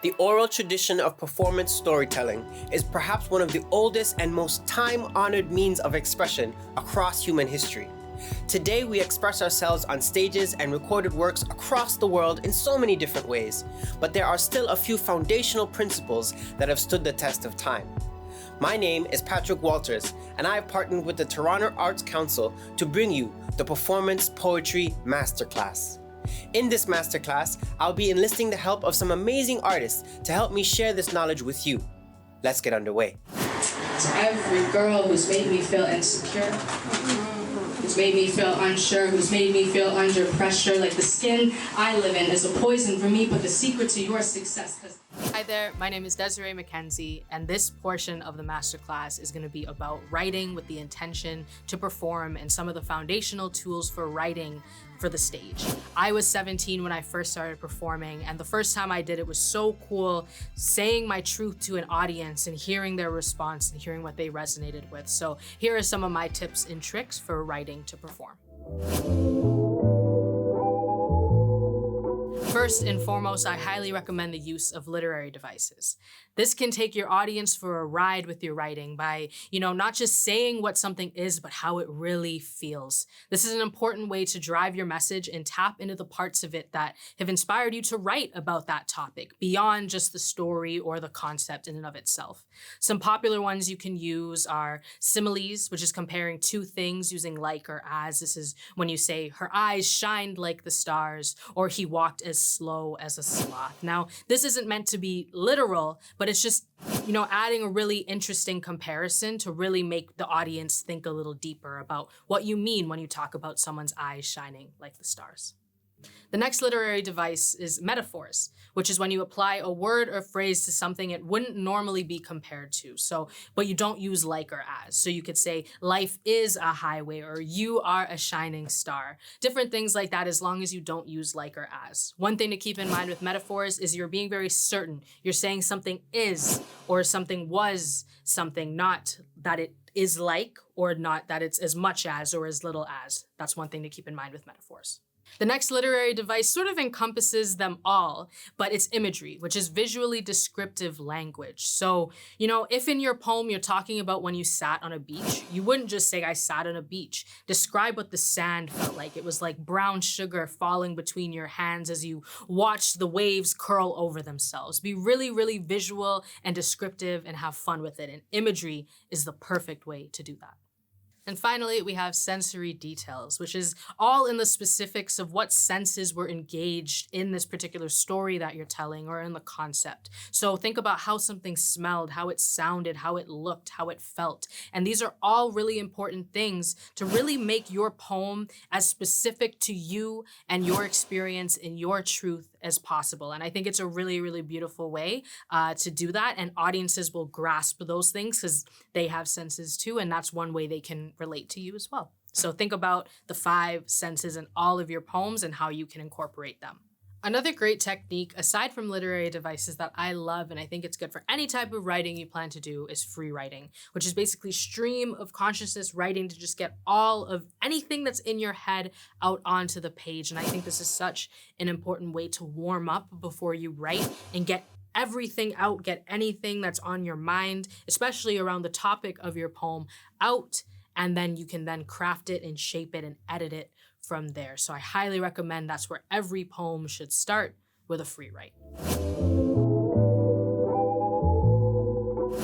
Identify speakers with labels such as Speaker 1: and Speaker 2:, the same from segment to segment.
Speaker 1: The oral tradition of performance storytelling is perhaps one of the oldest and most time-honored means of expression across human history. Today, we express ourselves on stages and recorded works across the world in so many different ways, but there are still a few foundational principles that have stood the test of time. My name is Patrick Walters, and I have partnered with the Toronto Arts Council to bring you the Performance Poetry Masterclass. In this masterclass, I'll be enlisting the help of some amazing artists to help me share this knowledge with you. Let's get underway.
Speaker 2: To every girl who's made me feel insecure, who's made me feel unsure, who's made me feel under pressure, like the skin I live in is a poison for me, but the secret to your success.
Speaker 3: Hi there, my name is Desiree McKenzie, and this portion of the masterclass is going to be about writing with the intention to perform and some of the foundational tools for writing for the stage. I was 17 when I first started performing, and the first time I did it was so cool, saying my truth to an audience and hearing their response and hearing what they resonated with. So here are some of my tips and tricks for writing to perform. First and foremost, I highly recommend the use of literary devices. This can take your audience for a ride with your writing by, not just saying what something is, but how it really feels. This is an important way to drive your message and tap into the parts of it that have inspired you to write about that topic, beyond just the story or the concept in and of itself. Some popular ones you can use are similes, which is comparing two things using like or as. This is when you say, her eyes shined like the stars, or he walked as slow as a sloth. Now, this isn't meant to be literal, but it's just, adding a really interesting comparison to really make the audience think a little deeper about what you mean when you talk about someone's eyes shining like the stars. The next literary device is metaphors, which is when you apply a word or phrase to something it wouldn't normally be compared to. But you don't use like or as. So you could say, life is a highway, or you are a shining star. Different things like that, as long as you don't use like or as. One thing to keep in mind with metaphors is you're being very certain. You're saying something is, or something was something, not that it is like, or not that it's as much as or as little as. That's one thing to keep in mind with metaphors. The next literary device sort of encompasses them all, but it's imagery, which is visually descriptive language. So, if in your poem you're talking about when you sat on a beach, you wouldn't just say, I sat on a beach. Describe what the sand felt like. It was like brown sugar falling between your hands as you watched the waves curl over themselves. Be really, really visual and descriptive and have fun with it. And imagery is the perfect way to do that. And finally, we have sensory details, which is all in the specifics of what senses were engaged in this particular story that you're telling or in the concept. So think about how something smelled, how it sounded, how it looked, how it felt. And these are all really important things to really make your poem as specific to you and your experience and your truth as possible. And I think it's a really, really beautiful way to do that. And audiences will grasp those things because they have senses too. And that's one way they can relate to you as well. So think about the 5 senses in all of your poems and how you can incorporate them. Another great technique, aside from literary devices, that I love and I think it's good for any type of writing you plan to do, is free writing, which is basically stream of consciousness writing to just get all of anything that's in your head out onto the page. And I think this is such an important way to warm up before you write and get everything out, get anything that's on your mind, especially around the topic of your poem, out. And then you can then craft it and shape it and edit it from there. So I highly recommend that's where every poem should start, with a free write.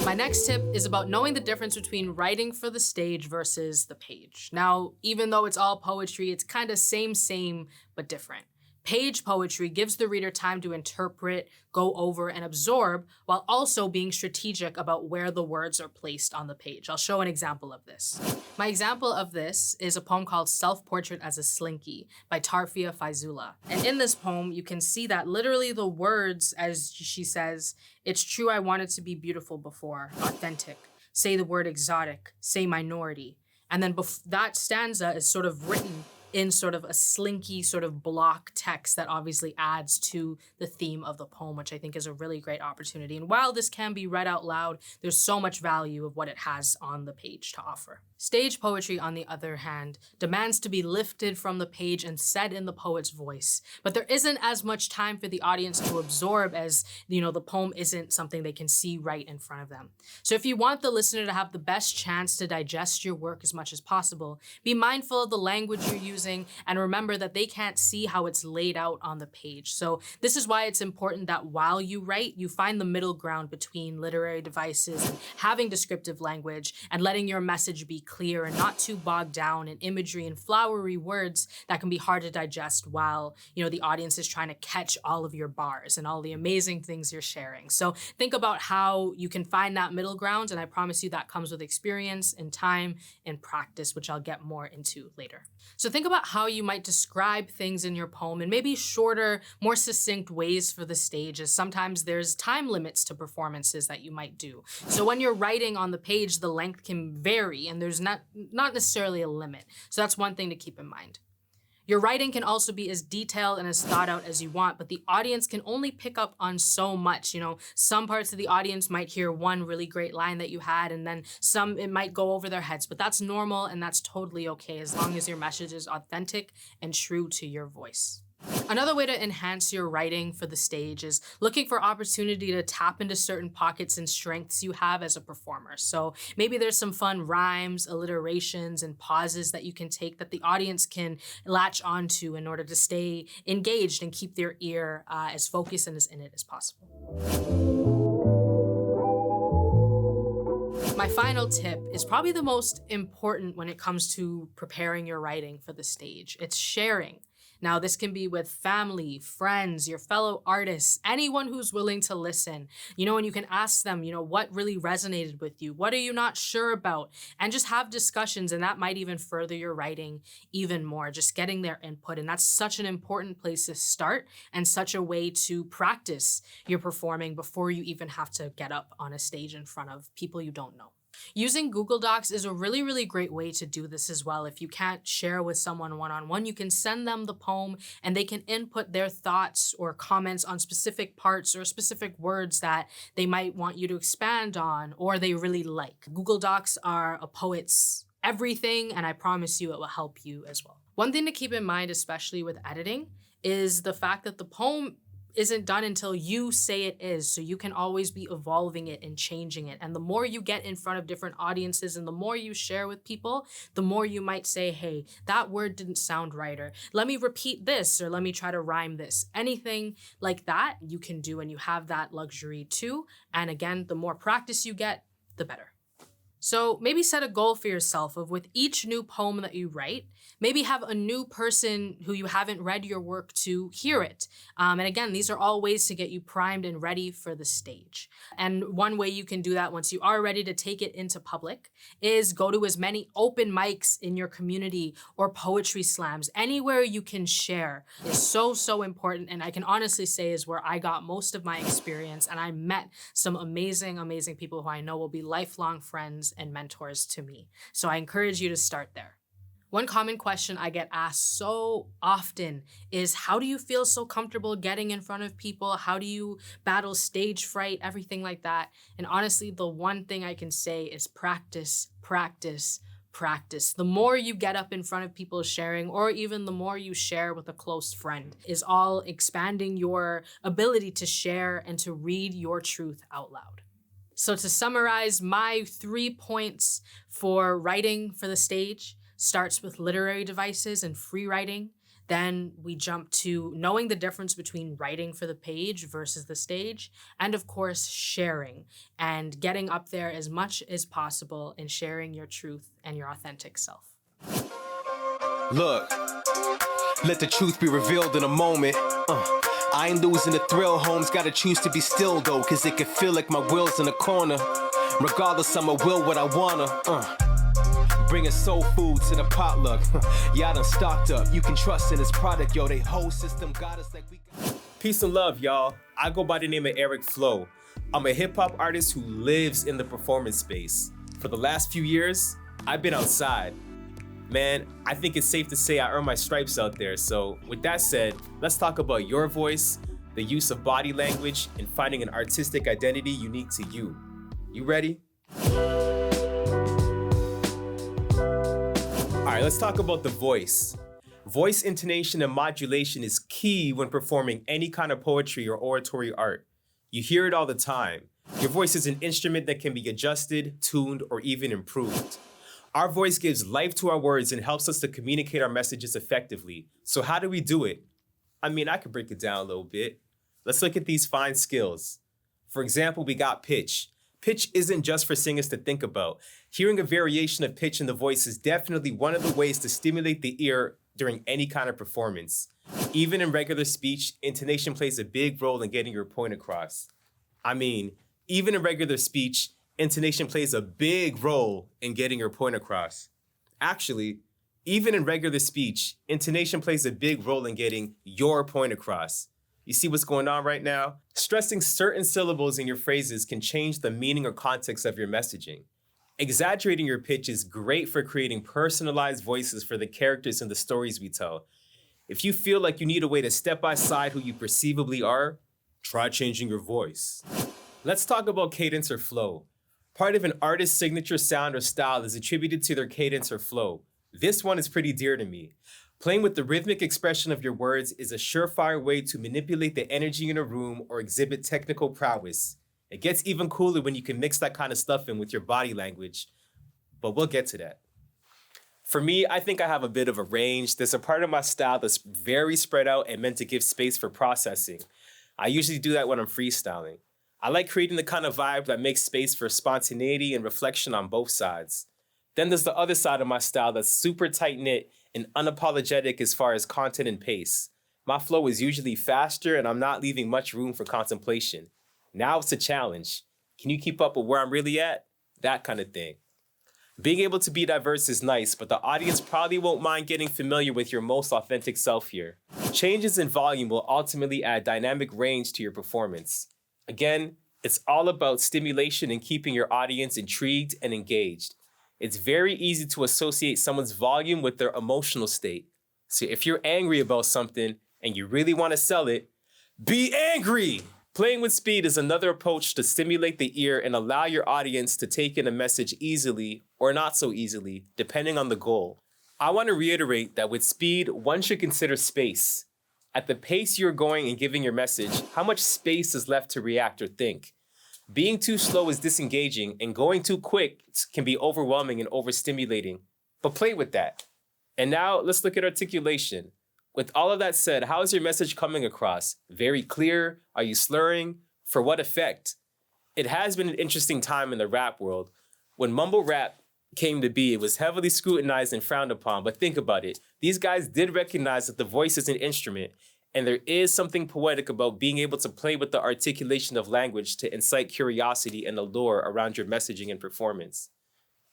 Speaker 3: My next tip is about knowing the difference between writing for the stage versus the page. Now, even though it's all poetry, it's kind of same, but different. Page poetry gives the reader time to interpret, go over, and absorb, while also being strategic about where the words are placed on the page. I'll show an example of this. My example of this is a poem called Self-Portrait as a Slinky by Tarfia Faizullah. And in this poem, you can see that literally the words, as she says, it's true I wanted to be beautiful before, authentic, say the word exotic, say minority. And then that stanza is sort of written in sort of a slinky sort of block text that obviously adds to the theme of the poem, which I think is a really great opportunity. And while this can be read out loud, there's so much value of what it has on the page to offer. Stage poetry, on the other hand, demands to be lifted from the page and said in the poet's voice. But there isn't as much time for the audience to absorb as, the poem isn't something they can see right in front of them. So if you want the listener to have the best chance to digest your work as much as possible, be mindful of the language you're using and remember that they can't see how it's laid out on the page. So this is why it's important that while you write, you find the middle ground between literary devices and having descriptive language and letting your message be clear and not too bogged down in imagery and flowery words that can be hard to digest while, the audience is trying to catch all of your bars and all the amazing things you're sharing. So think about how you can find that middle ground, and I promise you that comes with experience and time and practice, which I'll get more into later. So think about how you might describe things in your poem in maybe shorter, more succinct ways for the stage, as sometimes there's time limits to performances that you might do. So when you're writing on the page, the length can vary and there's not necessarily a limit. So that's one thing to keep in mind. Your writing can also be as detailed and as thought out as you want, but the audience can only pick up on so much. Some parts of the audience might hear one really great line that you had, and then some, it might go over their heads, but that's normal and that's totally okay as long as your message is authentic and true to your voice. Another way to enhance your writing for the stage is looking for opportunity to tap into certain pockets and strengths you have as a performer. So maybe there's some fun rhymes, alliterations, and pauses that you can take that the audience can latch onto in order to stay engaged and keep their ear as focused and as in it as possible. My final tip is probably the most important when it comes to preparing your writing for the stage. It's sharing. Now, this can be with family, friends, your fellow artists, anyone who's willing to listen, and you can ask them, what really resonated with you? What are you not sure about? And just have discussions, and that might even further your writing even more, just getting their input. And that's such an important place to start and such a way to practice your performing before you even have to get up on a stage in front of people you don't know. Using Google Docs is a really, really great way to do this as well. If you can't share with someone one-on-one, you can send them the poem and they can input their thoughts or comments on specific parts or specific words that they might want you to expand on or they really like. Google Docs are a poet's everything, and I promise you it will help you as well. One thing to keep in mind, especially with editing, is the fact that the poem isn't done until you say it is. So you can always be evolving it and changing it. And the more you get in front of different audiences and the more you share with people, the more you might say, hey, that word didn't sound right, or let me repeat this, or let me try to rhyme this. Anything like that you can do, and you have that luxury too. And again, the more practice you get, the better. So maybe set a goal for yourself of with each new poem that you write, maybe have a new person who you haven't read your work to hear it. And again, these are all ways to get you primed and ready for the stage. And one way you can do that once you are ready to take it into public is go to as many open mics in your community or poetry slams. Anywhere you can share is so, so important. And I can honestly say is where I got most of my experience. And I met some amazing, amazing people who I know will be lifelong friends and mentors to me. So I encourage you to start there. One common question I get asked so often is, how do you feel so comfortable getting in front of people? How do you battle stage fright, everything like that? And honestly, the one thing I can say is practice, practice, practice. The more you get up in front of people sharing, or even the more you share with a close friend, is all expanding your ability to share and to read your truth out loud. So to summarize, my 3 points for writing for the stage starts with literary devices and free writing. Then we jump to knowing the difference between writing for the page versus the stage. And of course, sharing and getting up there as much as possible and sharing your truth and your authentic self.
Speaker 4: Look, let the truth be revealed in a moment. I ain't losing the thrill, homes gotta choose to be still though, cause it can feel like my will's in a corner. Regardless, I'ma will what I wanna. Bringing soul food to the potluck. Y'all done stocked up, you can trust in this product, yo, they whole system got us like we got.
Speaker 5: Peace and love, y'all. I go by the name of Erik Flow. I'm a hip-hop artist who lives in the performance space. For the last few years, I've been outside. Man, I think it's safe to say I earned my stripes out there. So with that said, let's talk about your voice, the use of body language, and finding an artistic identity unique to you. You ready? All right, let's talk about the voice. Voice intonation and modulation is key when performing any kind of poetry or oratory art. You hear it all the time. Your voice is an instrument that can be adjusted, tuned, or even improved. Our voice gives life to our words and helps us to communicate our messages effectively. So how do we do it? I mean, I could break it down a little bit. Let's look at these fine skills. For example, we got pitch. Pitch isn't just for singers to think about. Hearing a variation of pitch in the voice is definitely one of the ways to stimulate the ear during any kind of performance. Even in regular speech, intonation plays a big role in getting your point across. I mean, even in regular speech, intonation plays a big role in getting your point across. Actually, even in regular speech, intonation plays a big role in getting your point across. You see what's going on right now? Stressing certain syllables in your phrases can change the meaning or context of your messaging. Exaggerating your pitch is great for creating personalized voices for the characters and the stories we tell. If you feel like you need a way to step outside who you perceivably are, try changing your voice. Let's talk about cadence or flow. Part of an artist's signature sound or style is attributed to their cadence or flow. This one is pretty dear to me. Playing with the rhythmic expression of your words is a surefire way to manipulate the energy in a room or exhibit technical prowess. It gets even cooler when you can mix that kind of stuff in with your body language, but we'll get to that. For me, I think I have a bit of a range. There's a part of my style that's very spread out and meant to give space for processing. I usually do that when I'm freestyling. I like creating the kind of vibe that makes space for spontaneity and reflection on both sides. Then there's the other side of my style that's super tight-knit and unapologetic as far as content and pace. My flow is usually faster and I'm not leaving much room for contemplation. Now it's a challenge. Can you keep up with where I'm really at? That kind of thing. Being able to be diverse is nice, but the audience probably won't mind getting familiar with your most authentic self here. Changes in volume will ultimately add dynamic range to your performance. Again, it's all about stimulation and keeping your audience intrigued and engaged. It's very easy to associate someone's volume with their emotional state. So if you're angry about something and you really want to sell it, be angry! Playing with speed is another approach to stimulate the ear and allow your audience to take in a message easily or not so easily, depending on the goal. I want to reiterate that with speed, one should consider space. At the pace you're going and giving your message, how much space is left to react or think? Being too slow is disengaging, and going too quick can be overwhelming and overstimulating. But play with that. And now let's look at articulation. With all of that said, how is your message coming across? Very clear? Are you slurring? For what effect? It has been an interesting time in the rap world. When mumble rap came to be, it was heavily scrutinized and frowned upon. But think about it. These guys did recognize that the voice is an instrument, and there is something poetic about being able to play with the articulation of language to incite curiosity and allure around your messaging and performance.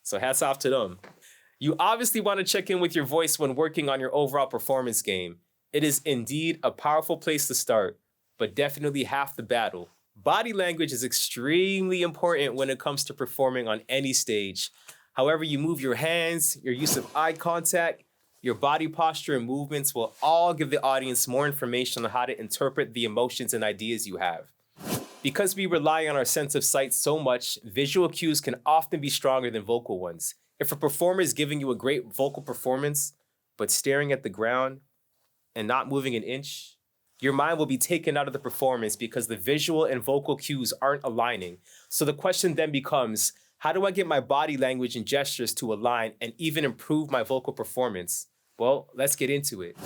Speaker 5: So hats off to them. You obviously want to check in with your voice when working on your overall performance game. It is indeed a powerful place to start, but definitely half the battle. Body language is extremely important when it comes to performing on any stage. However you move your hands, your use of eye contact, your body posture and movements will all give the audience more information on how to interpret the emotions and ideas you have. Because we rely on our sense of sight so much, visual cues can often be stronger than vocal ones. If a performer is giving you a great vocal performance, but staring at the ground and not moving an inch, your mind will be taken out of the performance because the visual and vocal cues aren't aligning. So the question then becomes, how do I get my body language and gestures to align and even improve my vocal performance? Well, let's get into it.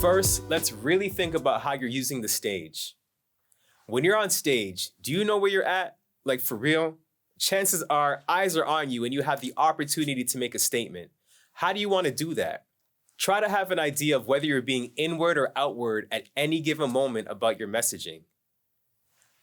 Speaker 5: First, let's really think about how you're using the stage. When you're on stage, do you know where you're at? Like for real? Chances are eyes are on you and you have the opportunity to make a statement. How do you want to do that? Try to have an idea of whether you're being inward or outward at any given moment about your messaging.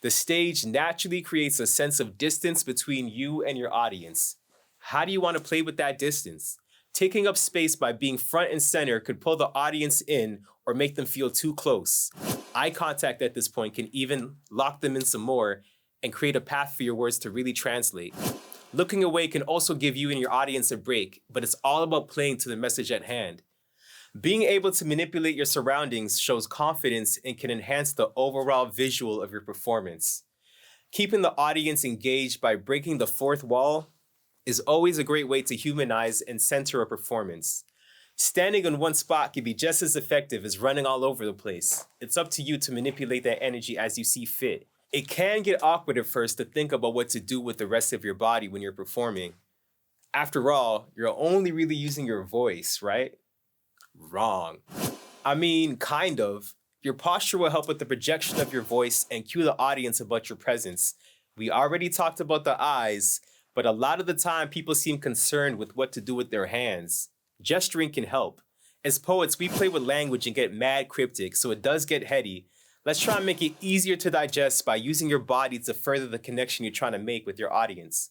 Speaker 5: The stage naturally creates a sense of distance between you and your audience. How do you want to play with that distance? Taking up space by being front and center could pull the audience in or make them feel too close. Eye contact at this point can even lock them in some more and create a path for your words to really translate. Looking away can also give you and your audience a break, but it's all about playing to the message at hand. Being able to manipulate your surroundings shows confidence and can enhance the overall visual of your performance. Keeping the audience engaged by breaking the fourth wall is always a great way to humanize and center a performance. Standing in one spot can be just as effective as running all over the place. It's up to you to manipulate that energy as you see fit. It can get awkward at first to think about what to do with the rest of your body when you're performing. After all, you're only really using your voice, right? Wrong. I mean, kind of. Your posture will help with the projection of your voice and cue the audience about your presence. We already talked about the eyes, but a lot of the time people seem concerned with what to do with their hands. Gesturing can help. As poets, we play with language and get mad cryptic, so it does get heady. Let's try and make it easier to digest by using your body to further the connection you're trying to make with your audience.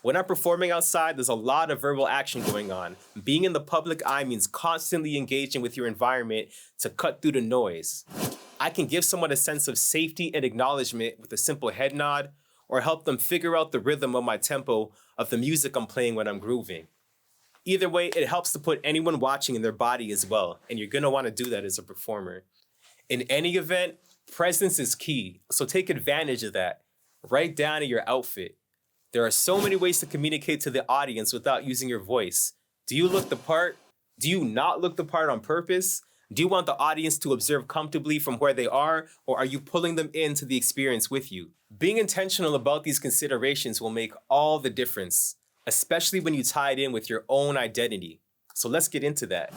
Speaker 5: When I'm performing outside, there's a lot of verbal action going on. Being in the public eye means constantly engaging with your environment to cut through the noise. I can give someone a sense of safety and acknowledgement with a simple head nod, or help them figure out the rhythm of my tempo of the music I'm playing when I'm grooving. Either way, it helps to put anyone watching in their body as well, and you're gonna wanna do that as a performer. In any event, presence is key, so take advantage of that. Right down to your outfit. There are so many ways to communicate to the audience without using your voice. Do you look the part? Do you not look the part on purpose? Do you want the audience to observe comfortably from where they are, or are you pulling them into the experience with you? Being intentional about these considerations will make all the difference, especially when you tie it in with your own identity. So let's get into that.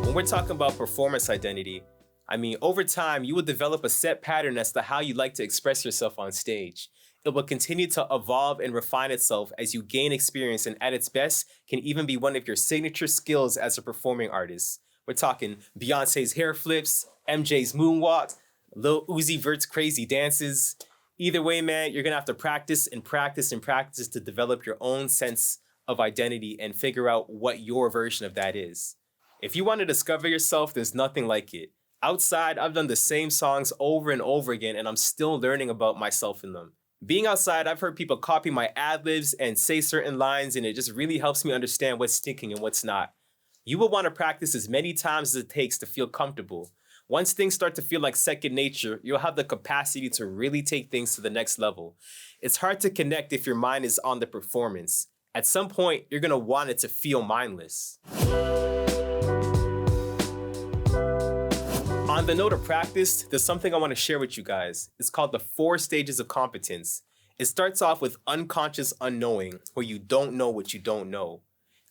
Speaker 5: When we're talking about performance identity, I mean, over time, you will develop a set pattern as to how you like to express yourself on stage. It will continue to evolve and refine itself as you gain experience, and at its best, can even be one of your signature skills as a performing artist. We're talking Beyonce's hair flips, MJ's moonwalk, Lil Uzi Vert's crazy dances. Either way, man, you're gonna have to practice and practice and practice to develop your own sense of identity and figure out what your version of that is. If you want to discover yourself, there's nothing like it. Outside, I've done the same songs over and over again, and I'm still learning about myself in them. Being outside, I've heard people copy my ad-libs and say certain lines, and it just really helps me understand what's sticking and what's not. You will want to practice as many times as it takes to feel comfortable. Once things start to feel like second nature, you'll have the capacity to really take things to the next level. It's hard to connect if your mind is on the performance. At some point, you're going to want it to feel mindless. On the note of practice, there's something I want to share with you guys. It's called the 4 stages of competence. It starts off with unconscious unknowing, where you don't know what you don't know.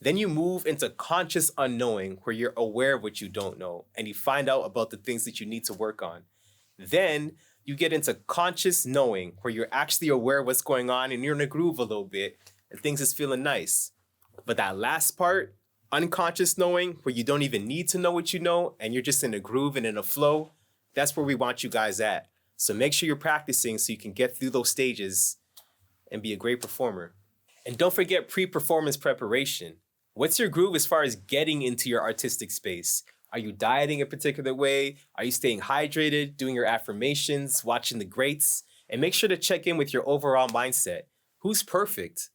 Speaker 5: Then you move into conscious unknowing, where you're aware of what you don't know, and you find out about the things that you need to work on. Then you get into conscious knowing, where you're actually aware of what's going on and you're in a groove a little bit, and things is feeling nice. But that last part, unconscious knowing, where you don't even need to know what you know and you're just in a groove and in a flow, that's where we want you guys at. So make sure you're practicing so you can get through those stages and be a great performer. And don't forget pre-performance preparation. What's your groove as far as getting into your artistic space? Are you dieting a particular way? Are you staying hydrated, doing your affirmations, watching the greats? And make sure to check in with your overall mindset. Who's perfect?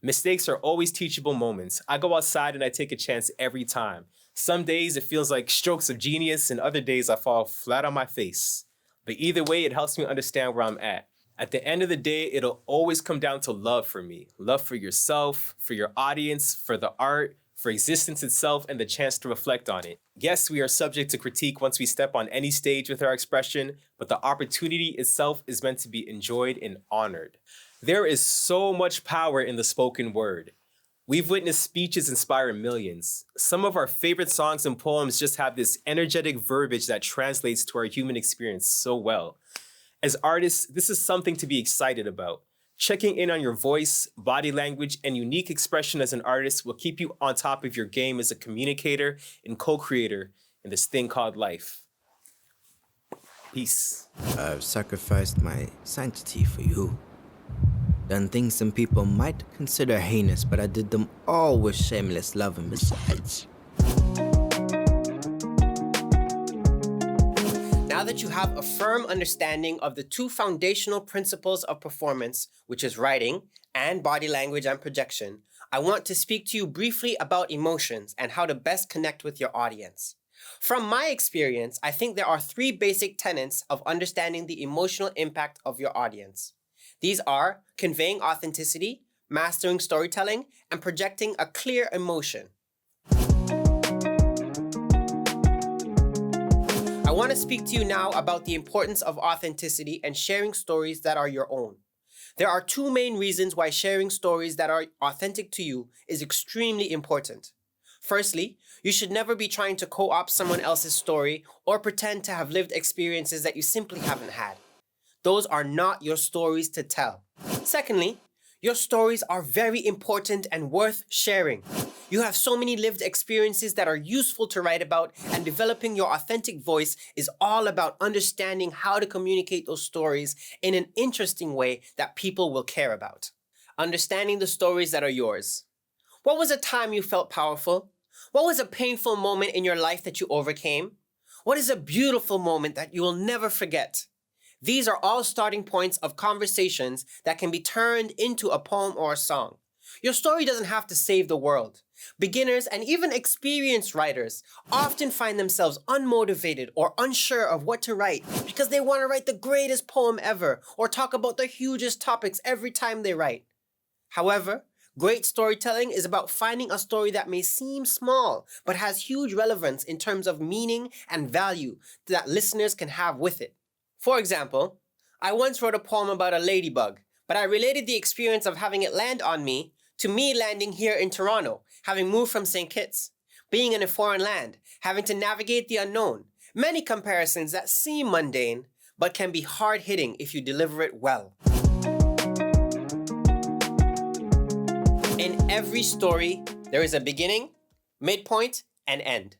Speaker 5: Mistakes are always teachable moments. I go outside and I take a chance every time. Some days it feels like strokes of genius, and other days I fall flat on my face. But either way, it helps me understand where I'm at. At the end of the day, it'll always come down to love for me. Love for yourself, for your audience, for the art, for existence itself, and the chance to reflect on it. Yes, we are subject to critique once we step on any stage with our expression, but the opportunity itself is meant to be enjoyed and honored. There is so much power in the spoken word. We've witnessed speeches inspire millions. Some of our favorite songs and poems just have this energetic verbiage that translates to our human experience so well. As artists, this is something to be excited about. Checking in on your voice, body language, and unique expression as an artist will keep you on top of your game as a communicator and co-creator in this thing called life. Peace.
Speaker 6: I've sacrificed my sanctity for you. Done things some people might consider heinous, but I did them all with shameless love, and besides.
Speaker 1: Now Now that you have a firm understanding of the two foundational principles of performance, which is writing and body language and projection, I want to speak to you briefly about emotions and how to best connect with your audience. From my experience, I think there are three basic tenets of understanding the emotional impact of your audience. These are conveying authenticity, mastering storytelling, and projecting a clear emotion. I want to speak to you now about the importance of authenticity and sharing stories that are your own. There are two main reasons why sharing stories that are authentic to you is extremely important. Firstly, you should never be trying to co-opt someone else's story or pretend to have lived experiences that you simply haven't had. Those are not your stories to tell. Secondly, your stories are very important and worth sharing. You have so many lived experiences that are useful to write about, and developing your authentic voice is all about understanding how to communicate those stories in an interesting way that people will care about. Understanding the stories that are yours. What was a time you felt powerful? What was a painful moment in your life that you overcame? What is a beautiful moment that you will never forget? These are all starting points of conversations that can be turned into a poem or a song. Your story doesn't have to save the world. Beginners and even experienced writers often find themselves unmotivated or unsure of what to write because they want to write the greatest poem ever or talk about the hugest topics every time they write. However, great storytelling is about finding a story that may seem small but has huge relevance in terms of meaning and value that listeners can have with it. For example, I once wrote a poem about a ladybug, but I related the experience of having it land on me to me landing here in Toronto, having moved from St. Kitts, being in a foreign land, having to navigate the unknown. Many comparisons that seem mundane, but can be hard-hitting if you deliver it well. In every story, there is a beginning, midpoint, and end.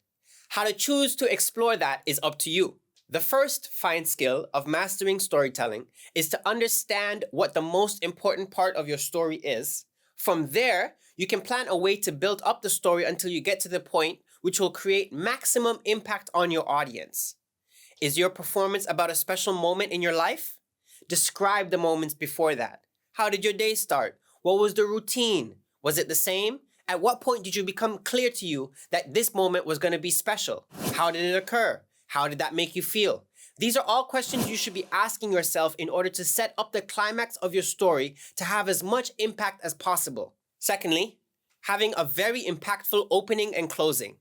Speaker 1: How to choose to explore that is up to you. The first fine skill of mastering storytelling is to understand what the most important part of your story is. From there, you can plan a way to build up the story until you get to the point which will create maximum impact on your audience. Is your performance about a special moment in your life? Describe the moments before that. How did your day start? What was the routine? Was it the same? At what point did you become clear to you that this moment was going to be special? How did it occur? How did that make you feel? These are all questions you should be asking yourself in order to set up the climax of your story to have as much impact as possible. Secondly, having a very impactful opening and closing.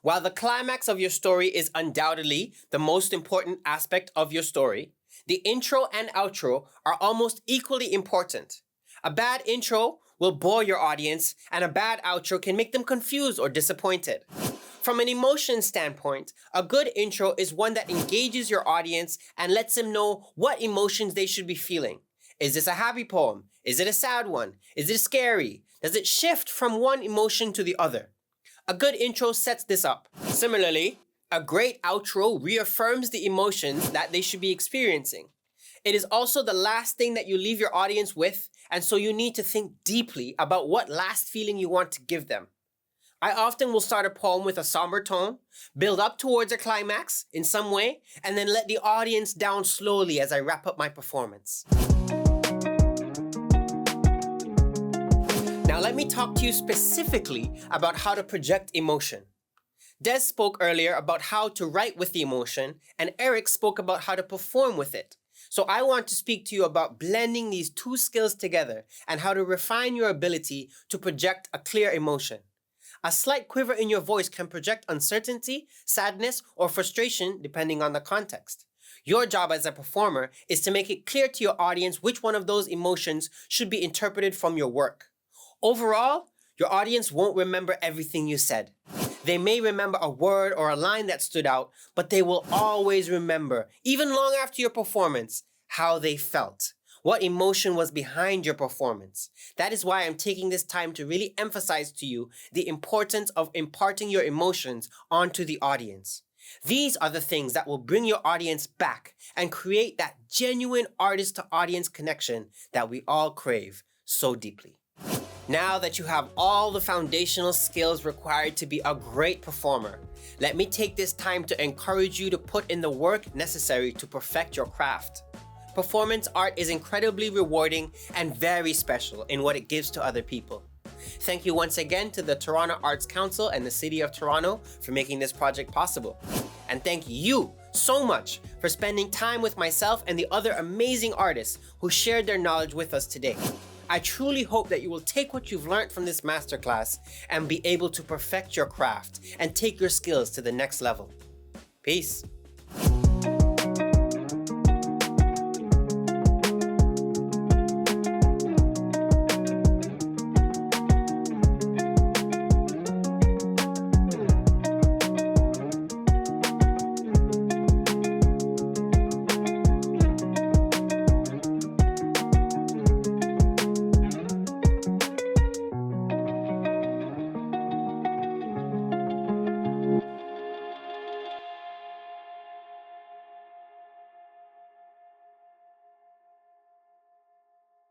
Speaker 1: While the climax of your story is undoubtedly the most important aspect of your story, the intro and outro are almost equally important. A bad intro will bore your audience, and a bad outro can make them confused or disappointed. From an emotion standpoint, a good intro is one that engages your audience and lets them know what emotions they should be feeling. Is this a happy poem? Is it a sad one? Is it scary? Does it shift from one emotion to the other? A good intro sets this up. Similarly, a great outro reaffirms the emotions that they should be experiencing. It is also the last thing that you leave your audience with, and so you need to think deeply about what last feeling you want to give them. I often will start a poem with a somber tone, build up towards a climax in some way, and then let the audience down slowly as I wrap up my performance. Now let me talk to you specifically about how to project emotion. Des spoke earlier about how to write with the emotion, and Erik spoke about how to perform with it. So I want to speak to you about blending these two skills together and how to refine your ability to project a clear emotion. A slight quiver in your voice can project uncertainty, sadness, or frustration depending on the context. Your job as a performer is to make it clear to your audience which one of those emotions should be interpreted from your work. Overall, your audience won't remember everything you said. They may remember a word or a line that stood out, but they will always remember, even long after your performance, how they felt. What emotion was behind your performance? That is why I'm taking this time to really emphasize to you the importance of imparting your emotions onto the audience. These are the things that will bring your audience back and create that genuine artist-to-audience connection that we all crave so deeply. Now that you have all the foundational skills required to be a great performer, let me take this time to encourage you to put in the work necessary to perfect your craft. Performance art is incredibly rewarding and very special in what it gives to other people. Thank you once again to the Toronto Arts Council and the City of Toronto for making this project possible. And thank you so much for spending time with myself and the other amazing artists who shared their knowledge with us today. I truly hope that you will take what you've learned from this masterclass and be able to perfect your craft and take your skills to the next level. Peace.